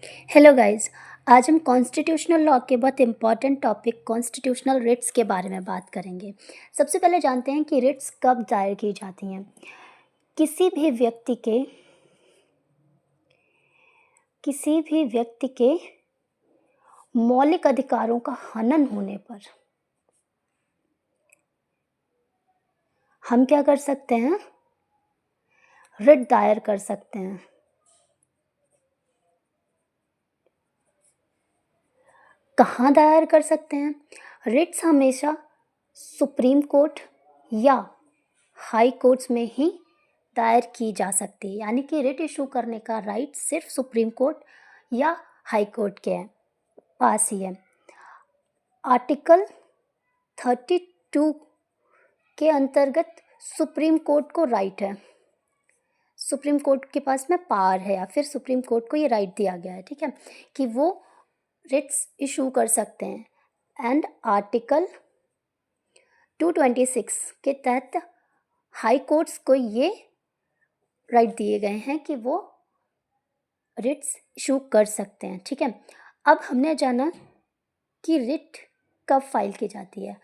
Hello guys. आज हम constitutional law के बहुत इम्पॉर्टेंट टॉपिक कॉन्स्टिट्यूशनल रिट्स के बारे में बात करेंगे। सबसे पहले जानते हैं कि रिट्स कब दायर की जाती हैं। किसी भी व्यक्ति के किसी भी व्यक्ति के मौलिक अधिकारों का हनन होने पर हम क्या कर सकते हैं? रिट दायर कर सकते हैं। कहाँ दायर कर सकते हैं? रिट्स हमेशा सुप्रीम कोर्ट या हाई कोर्ट्स में ही दायर की जा सकती है, यानी कि रिट इशू करने का राइट सिर्फ सुप्रीम कोर्ट या हाई कोर्ट के पास ही है। आर्टिकल 32 के अंतर्गत सुप्रीम कोर्ट को राइट है, सुप्रीम कोर्ट के पास में पावर है, या फिर सुप्रीम कोर्ट को ये राइट दिया गया है, ठीक है, कि वो रिट्स इशू कर सकते हैं। एंड आर्टिकल 226 के तहत हाई कोर्ट्स को ये राइट दिए गए हैं कि वो रिट्स इशू कर सकते हैं, ठीक है। अब हमने जाना कि रिट कब फाइल की जाती है।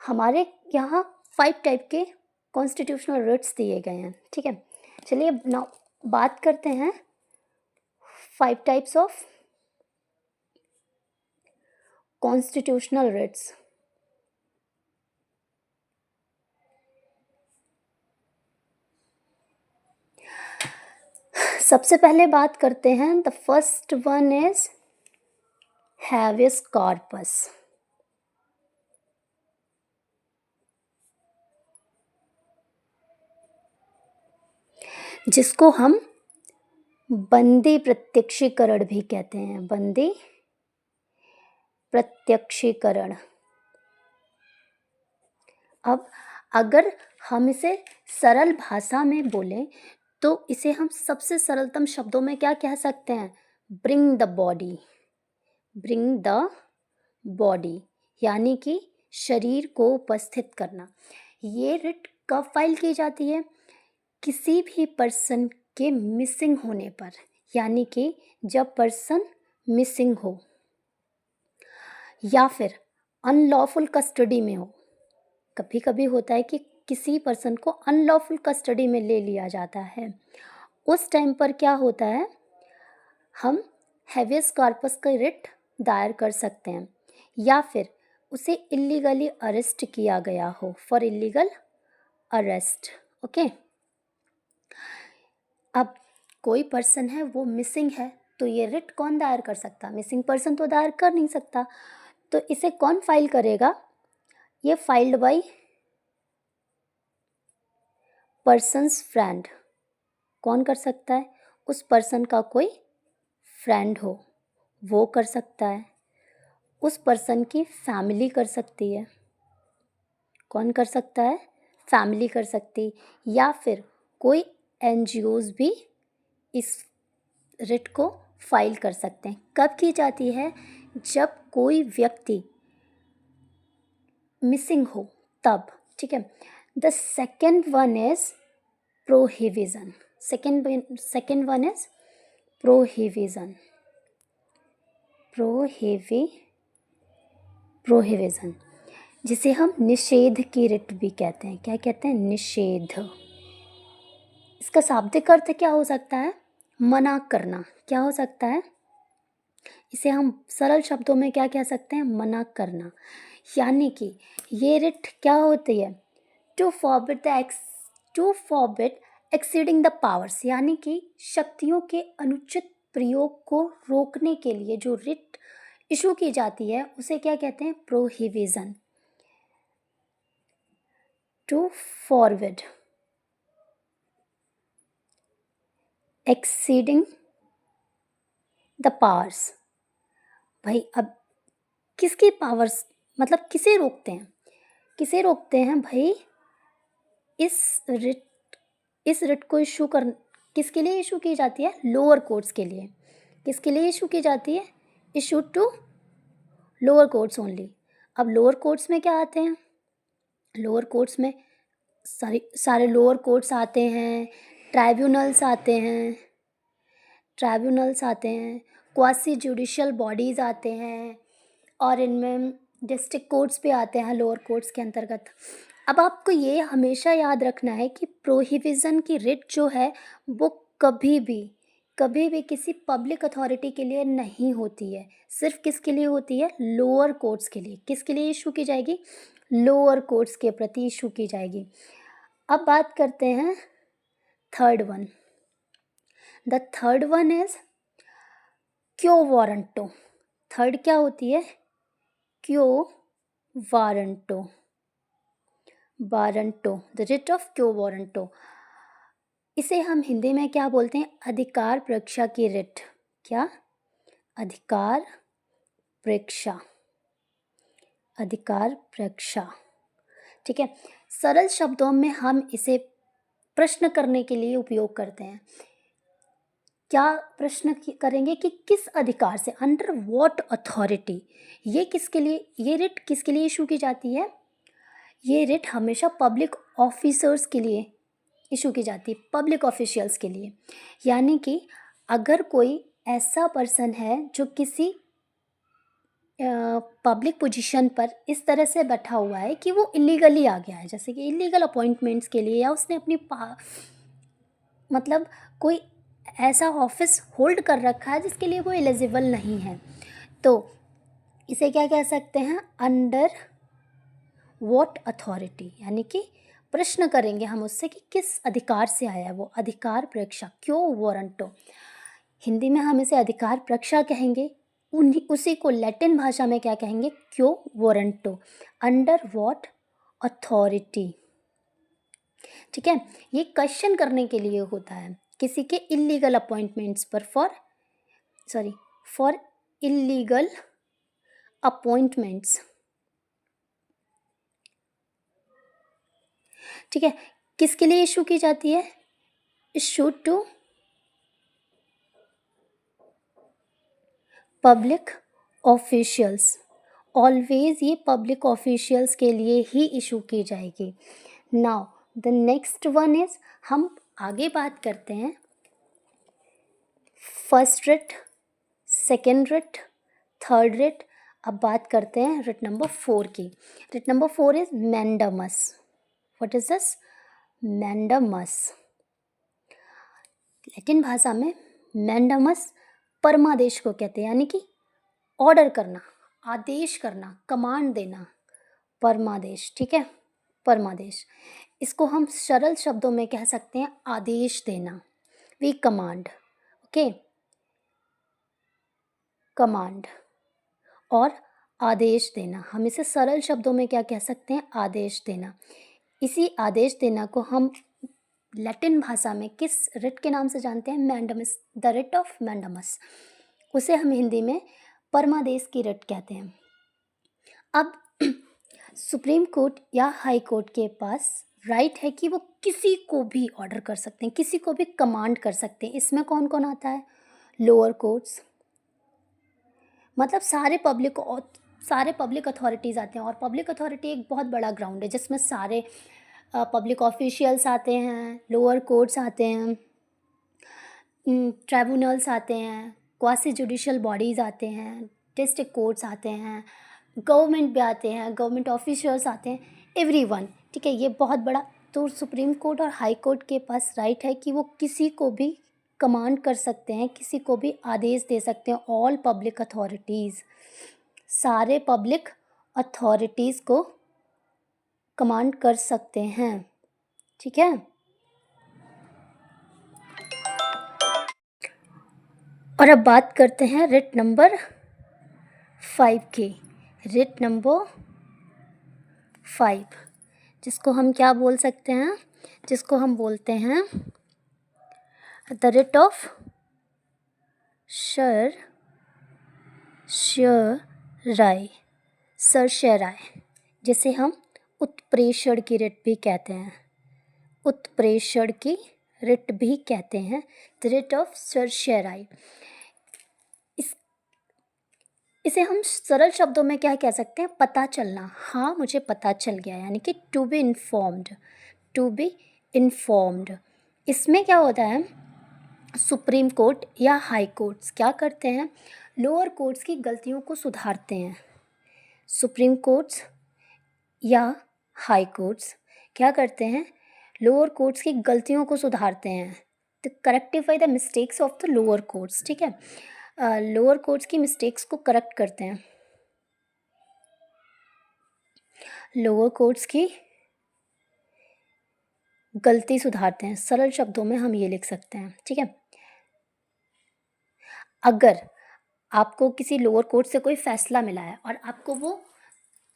हमारे यहाँ 5 टाइप के कॉन्स्टिट्यूशनल रिट्स दिए गए हैं, ठीक है। चलिए ना बात करते हैं 5 टाइप्स ऑफ कॉन्स्टिट्यूशनल रिट्स। सबसे पहले बात करते हैं, the first one is habeas corpus. जिसको हम बंदी प्रत्यक्षीकरण भी कहते हैं, बंदी प्रत्यक्षीकरण। अब अगर हम इसे सरल भाषा में बोलें तो इसे हम सबसे सरलतम शब्दों में क्या कह सकते हैं? Bring the body, bring the body, यानी कि शरीर को उपस्थित करना। ये रिट कब फाइल की जाती है? किसी भी पर्सन के मिसिंग होने पर, यानी कि जब पर्सन मिसिंग हो या फिर अनलॉफुल कस्टडी में हो। कभी कभी होता है कि किसी पर्सन को अनलॉफुल कस्टडी में ले लिया जाता है। उस टाइम पर क्या होता है, हम हैवियस कॉर्पस का रिट दायर कर सकते हैं, या फिर उसे इलीगली अरेस्ट किया गया हो, फॉर इलीगल अरेस्ट। ओके। अब कोई पर्सन है वो मिसिंग है, तो ये रिट कौन दायर कर सकता? मिसिंग पर्सन तो दायर कर नहीं सकता, तो इसे कौन फाइल करेगा? ये फाइल्ड बाय पर्सन्स फ्रेंड। कौन कर सकता है? उस पर्सन का कोई फ्रेंड हो वो कर सकता है, उस पर्सन की फैमिली कर सकती है। कौन कर सकता है? फैमिली कर सकती, या फिर कोई एनजीओज भी इस रिट को फाइल कर सकते हैं। कब की जाती है? जब कोई व्यक्ति मिसिंग हो तब, ठीक है। The second one is prohibition. Second one is prohibition. Prohibition जिसे हम निषेध की रिट भी कहते हैं। क्या कहते हैं? निषेध। इसका शाब्दिक अर्थ क्या हो सकता है? मना करना। क्या हो सकता है? इसे हम सरल शब्दों में क्या कह सकते हैं? मना करना। यानी कि ये रिट क्या होती है? To forbid exceeding the powers, यानी कि शक्तियों के अनुचित प्रयोग को रोकने के लिए जो रिट इशू की जाती है उसे क्या कहते हैं? Prohibition. To forbid exceeding the powers. भाई अब किसकी पावर्स, मतलब किसे रोकते हैं? किसे रोकते हैं भाई? इस रिट को इशू कर किसके लिए इशू की जाती है? लोअर कोर्ट्स के लिए। किसके लिए इशू की जाती है? Issue to lower courts only. अब लोअर कोर्ट्स में क्या आते हैं? लोअर कोर्ट्स में सारे लोअर कोर्ट्स आते हैं, ट्राइब्यूनल्स आते हैं, ट्राइब्यूनल्स आते हैं, क्वासी जुडिशियल बॉडीज़ आते हैं, और इनमें डिस्ट्रिक्ट कोर्ट्स भी आते हैं लोअर कोर्ट्स के अंतर्गत। अब आपको ये हमेशा याद रखना है कि प्रोहिबिशन की रिट जो है वो कभी भी किसी पब्लिक अथॉरिटी के लिए नहीं होती है, सिर्फ किसके लिए होती है? लोअर कोर्ट्स के लिए। किसके लिए इशू की जाएगी? लोअर कोर्ट्स के प्रति इशू की जाएगी। अब बात करते हैं third one. The third one is क्यो वारंटो। थर्ड क्या होती है? क्यो वारंटो। द रिट ऑफ क्यो वारंटो। इसे हम हिंदी में क्या बोलते हैं? अधिकार परीक्षा की रिट। क्या? अधिकार परीक्षा। ठीक है। सरल शब्दों में हम इसे प्रश्न करने के लिए उपयोग करते हैं। क्या प्रश्न करेंगे कि किस अधिकार से, अंडर व्हाट अथॉरिटी। ये रिट किसके लिए इशू की जाती है? ये रिट हमेशा पब्लिक ऑफिसर्स के लिए इशू की जाती है, पब्लिक ऑफिशियल्स के लिए। यानी कि अगर कोई ऐसा पर्सन है जो किसी पब्लिक पोजीशन पर इस तरह से बैठा हुआ है कि वो इलीगली आ गया है, जैसे कि इलीगल अपॉइंटमेंट्स के लिए, या उसने अपनी मतलब कोई ऐसा ऑफिस होल्ड कर रखा है जिसके लिए वो एलिजिबल नहीं है, तो इसे क्या कह सकते हैं? Under what authority. यानी कि प्रश्न करेंगे हम उससे कि किस अधिकार से आया है वो। अधिकार परीक्षा, क्यो वारंटो। हिंदी में हम इसे अधिकार परीक्षा कहेंगे, उसी को लैटिन भाषा में क्या कहेंगे? क्यो वारंटो। Under what authority. ठीक है। ये क्वेश्चन करने के लिए होता है किसी के इलीगल अपॉइंटमेंट्स पर, फॉर इलीगल अपॉइंटमेंट्स। ठीक है। किसके लिए इशू की जाती है? Issue to public officials. Always ये पब्लिक ऑफिशियल्स के लिए ही इशू की जाएगी। Now the next one is, हम आगे बात करते हैं first writ, second writ, third writ. अब बात करते हैं रिट नंबर 4 की। Writ number 4 is mandamus. What is this? Mandamus. Latin भाषा में मैंडामस परमादेश को कहते हैं, यानी कि ऑर्डर करना, आदेश करना, कमांड देना, परमादेश। ठीक है, परमादेश। इसको हम सरल शब्दों में कह सकते हैं आदेश देना। We command. ओके, कमांड और आदेश देना, हम इसे सरल शब्दों में क्या कह सकते हैं? आदेश देना। इसी आदेश देना को हम लैटिन भाषा में किस रिट के नाम से जानते हैं? Mandamus, the writ of mandamus. उसे हम हिंदी में परमादेश की रिट कहते हैं। अब सुप्रीम कोर्ट या हाई कोर्ट के पास राइट है कि वो किसी को भी ऑर्डर कर सकते हैं, किसी को भी कमांड कर सकते हैं। इसमें कौन कौन आता है? लोअर कोर्ट्स, मतलब सारे पब्लिक अथॉरिटीज़ आते हैं। और पब्लिक अथॉरिटी एक बहुत बड़ा ग्राउंड है जिसमें सारे पब्लिक ऑफिशियल्स आते हैं, लोअर कोर्ट्स आते हैं, ट्राइब्यूनल्स आते हैं, क्वासी जुडिशियल बॉडीज़ आते हैं, डिस्ट्रिक्ट कोर्ट्स आते हैं, गवर्नमेंट भी आते हैं, गवर्नमेंट ऑफिशियल्स आते हैं, एवरीवन। ठीक है, ये बहुत बड़ा। तो सुप्रीम कोर्ट और हाई कोर्ट के पास राइट है कि वो किसी को भी कमांड कर सकते हैं, किसी को भी आदेश दे सकते हैं। ऑल पब्लिक अथॉरिटीज़, सारे पब्लिक अथॉरिटीज़ को कमांड कर सकते हैं। ठीक है। और अब बात करते हैं रिट नंबर 5 की। रिट नंबर 5, जिसको हम क्या बोल सकते हैं? जिसको हम बोलते हैं द रिट ऑफ सरसराय, जिसे हम उत्प्रेषण की रिट भी कहते हैं। उत्प्रेषण की रिट भी कहते हैं, द रिट ऑफ सरसराय। इसे हम सरल शब्दों में क्या कह सकते हैं? पता चलना। हाँ, मुझे पता चल गया, यानी कि टू बी इन्फॉर्म्ड। इसमें क्या होता है सुप्रीम कोर्ट या हाई कोर्ट्स क्या करते हैं, लोअर कोर्ट्स की गलतियों को सुधारते हैं। सुप्रीम कोर्ट्स या हाई कोर्ट्स क्या करते हैं, लोअर कोर्ट्स की गलतियों को सुधारते हैं, तो rectify the mistakes of the lower courts, ठीक है, लोअर कोर्ट्स की मिस्टेक्स को करेक्ट करते हैं, लोअर कोर्ट्स की गलती सुधारते हैं, सरल शब्दों में हम ये लिख सकते हैं, ठीक है। अगर आपको किसी लोअर कोर्ट से कोई फैसला मिला है और आपको वो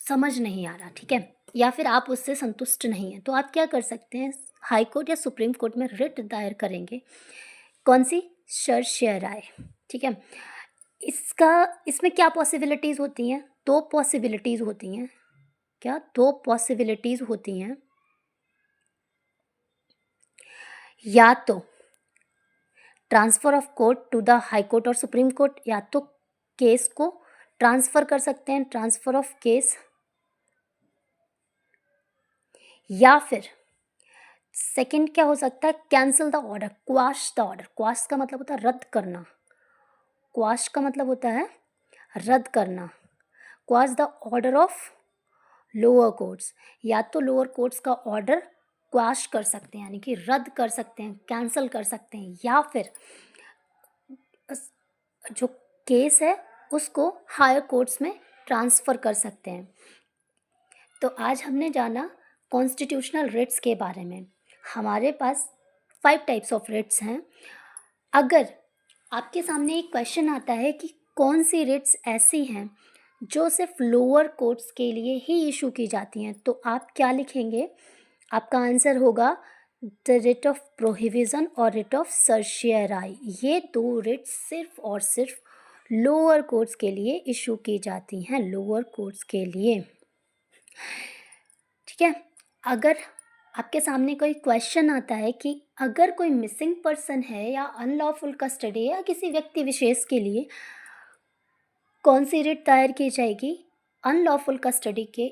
समझ नहीं आ रहा, ठीक है, या फिर आप उससे संतुष्ट नहीं हैं, तो आप क्या कर सकते हैं, हाई कोर्ट या सुप्रीम कोर्ट में रिट दायर करेंगे। कौन सी, सर्वोच्च राय, ठीक है। इसमें क्या पॉसिबिलिटीज़ होती हैं, दो पॉसिबिलिटीज़ होती हैं, क्या दो पॉसिबिलिटीज़ होती हैं, या तो transfer of court to the high court और सुप्रीम कोर्ट, या तो केस को ट्रांसफ़र कर सकते हैं, ट्रांसफ़र ऑफ केस, या फिर सेकंड क्या हो सकता है, cancel the order, quash the order. Quash का मतलब होता है रद्द करना, क्वाश का मतलब होता है रद्द करना, quash the order of lower courts, या तो लोअर कोर्ट्स का ऑर्डर क्वाश कर सकते हैं, यानी कि रद्द कर सकते हैं, कैंसिल कर सकते हैं, या फिर जो केस है उसको हायर कोर्ट्स में ट्रांसफ़र कर सकते हैं। तो आज हमने जाना कॉन्स्टिट्यूशनल रिट्स के बारे में। हमारे पास 5 टाइप्स ऑफ रिट्स हैं। अगर आपके सामने एक क्वेश्चन आता है कि कौन सी रिट्स ऐसी हैं जो सिर्फ लोअर कोर्ट्स के लिए ही इशू की जाती हैं, तो आप क्या लिखेंगे, आपका आंसर होगा द रिट ऑफ प्रोहिबिशन और रिट ऑफ सर्शियराई। ये दो रिट्स सिर्फ और सिर्फ लोअर कोर्ट्स के लिए इशू की जाती हैं, लोअर कोर्ट्स के लिए, ठीक है। अगर आपके सामने कोई क्वेश्चन आता है कि अगर कोई मिसिंग पर्सन है या अनलॉफुल कस्टडी या किसी व्यक्ति विशेष के लिए कौन सी रिट दायर की जाएगी अनलॉफुल कस्टडी के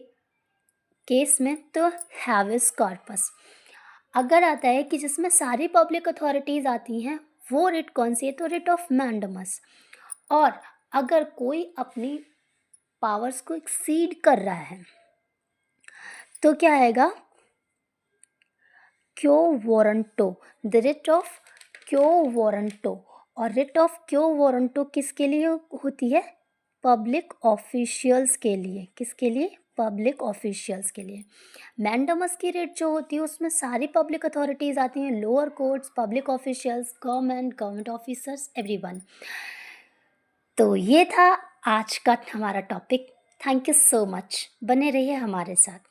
केस में, तो हैवेस कॉर्पस। अगर आता है कि जिसमें सारी पब्लिक अथॉरिटीज़ आती हैं, वो रिट कौन सी है, तो रिट ऑफ मैंडमस। और अगर कोई अपनी पावर्स को एक्सीड कर रहा है तो क्या आएगा, क्यो वारंटो, द रिट ऑफ क्यो वारंटो। और रिट ऑफ क्यो वारंटो किसके लिए होती है, पब्लिक ऑफिशियल्स के लिए, किसके लिए, पब्लिक ऑफिशियल्स के लिए। मैंडमस की रिट जो होती है उसमें सारी पब्लिक अथॉरिटीज़ आती हैं, lower courts, public officials, government officers, everyone. तो ये था आज का हमारा topic. Thank you so much, बने रहिए हमारे साथ।